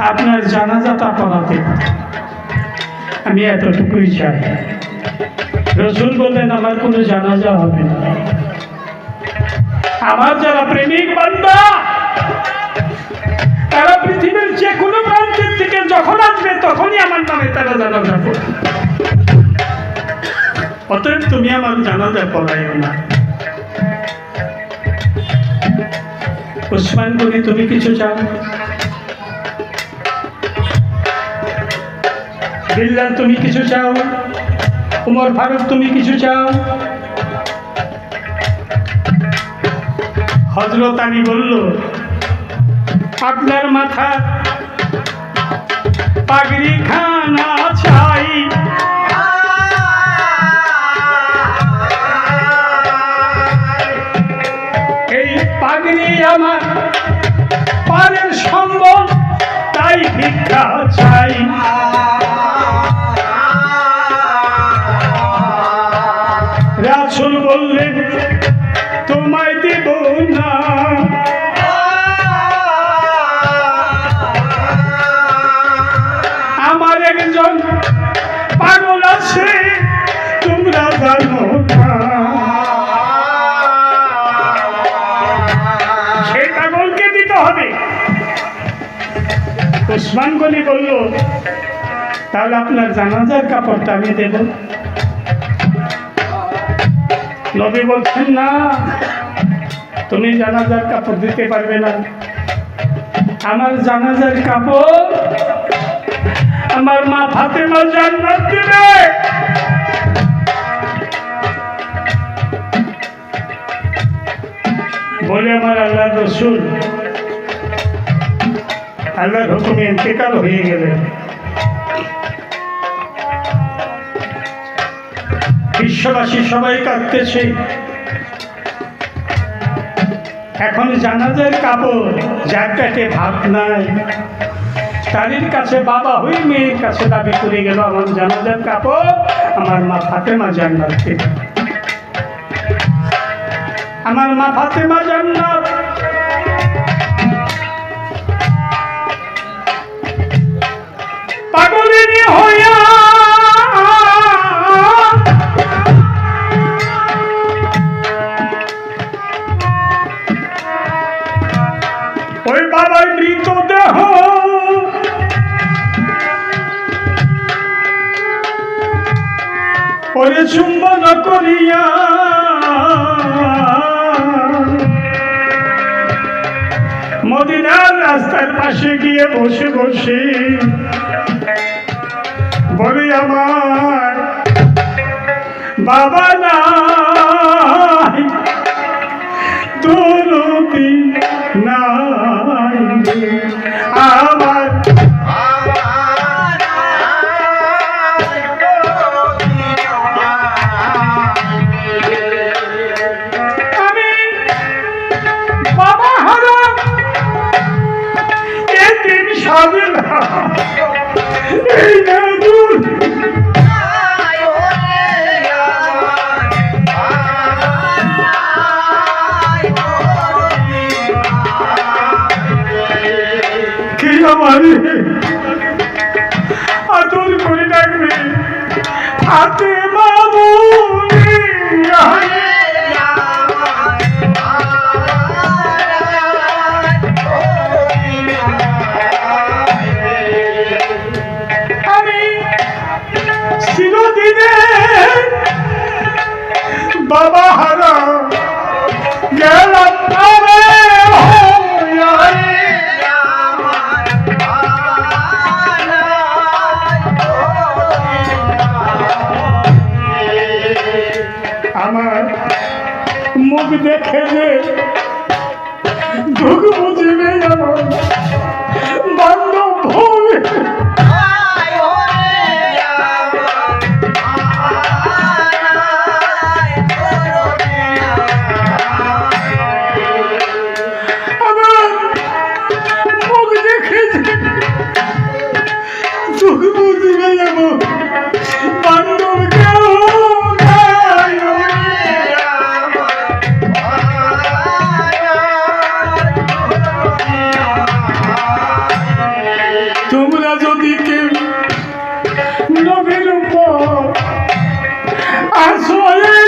আপনার জানাজাটা পড়াতে। আমি এতটুকুই চাই। রসুল বললেন আমার কোনো জানাজা হবে না। আমার যারা প্রেমিক বান্দা তারা পৃথিবীর যে কোনো প্রান্তের থেকে যখন আসবে তখনই আমার নামে তারা জানাজা পড়বে। অতএব তুমি আমার জানাজা পড়াইও না। ওসমান গনি তুমি কিছু চাও? বিল্লাল তুমি কিছু চাও? উমর ফারুক তুমি কিছু চাও? হযরত আলী বলল আপনার মাথা পাগড়ি খানা চাই। এই পাগড়ি আমার পারের সম্বল, তাই ভিক্ষা চাই। রাসূল বললেন তোমায় দেব না। আমার একজন পাগল আছে তোমরা জানো না। সেই পাগলকে দিতে হবে। ওসমান গনি বলল তাহলে আপনার জানাজার কাপড়টা আমি দেব। নবী বলছেন না, তুমি জানাজার কাপড় দিতে পারবে না। আমার জানাজার কাপড় আমার মা ফাতেমা জান্নাত দিবে। বলে আমার আল্লাহর রাসূল আল্লাহর হুকুমে ইন্তেকাল হয়ে গেলেন। বিশ্ববাসী সবাই কাঁদতেছে। এখন জানাজার কাপড় যার পেটে ভাত নাই তারির কাছে বাবা হয়ে মেয়ের কাছে দাবি করে গেল আমার জানাজার কাপড় আমার মা ফাতেমা জান্নাত দিবে। আমার মা ফাতেমা জান্নাত পাগলিনী হইয়া ওই বাবার মৃতদেহ ওরে চুম্বন করিয়া মদিনার রাস্তার পাশে গিয়ে বসে বসে বলে আমার বাবা নাই, দৌলতি নাই, আমার আমি বাবা হারা এদিন সাবিল এই নদুর আদর করে ডাকবে ফাতেমা বলে আমি চিরদিনে বাবা হারা গেলাম। আমার মুখ দেখে যে দুঃখ বুঝবে আমার বান্ধব ভূমি আমার মুখ দেখে যে দুঃখ বুঝবে আমার বান্ধব কেউ আসো